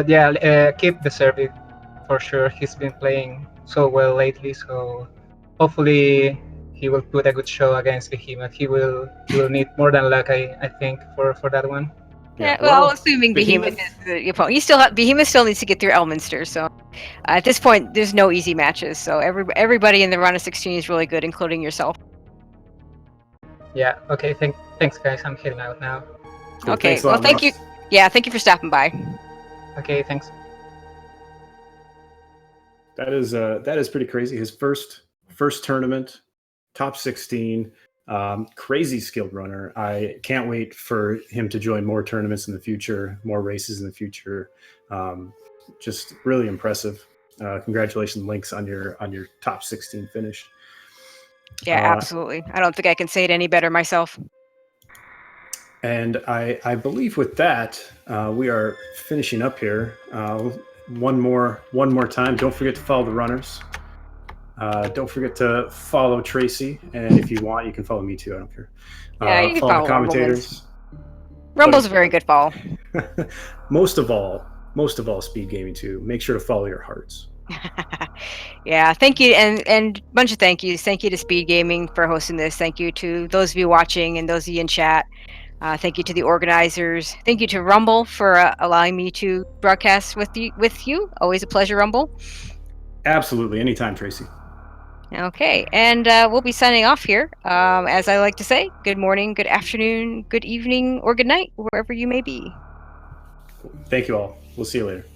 yeah, Kipp deserved it for sure. He's been playing so well lately, so hopefully he will put a good show against Behemoth. He will need more than luck, I think, for that one. Yeah, well, assuming Behemoth is the opponent, Behemoth still needs to get through Elminster. So at this point, there's no easy matches. So everybody in the round of 16 is really good, including yourself. Yeah. Okay. Thanks, guys. I'm heading out now. Cool. Okay. Thanks a lot, Thank you. Yeah, thank you for stopping by. Okay. Thanks. That is pretty crazy. His first tournament, top 16. Crazy skilled runner. I can't wait for him to join more tournaments in the future, more races in the future. Just really impressive. Congratulations, Lynx, on your top 16 finish. Yeah, absolutely. I don't think I can say it any better myself. And I believe with that, we are finishing up here. One more time. Don't forget to follow the runners. Don't forget to follow Tracy, and if you want, you can follow me too. I don't care. Yeah, you can follow the Rumble commentators. Rumble's a very good follow. most of all, Speed Gaming too. Make sure to follow your hearts. Yeah, thank you, and bunch of thank yous. Thank you to Speed Gaming for hosting this. Thank you to those of you watching and those of you in chat. Thank you to the organizers. Thank you to Rumble for allowing me to broadcast with you. Always a pleasure, Rumble. Absolutely, anytime, Tracy. Okay, and we'll be signing off here. As I like to say, good morning, good afternoon, good evening, or good night, wherever you may be. Thank you all. We'll see you later.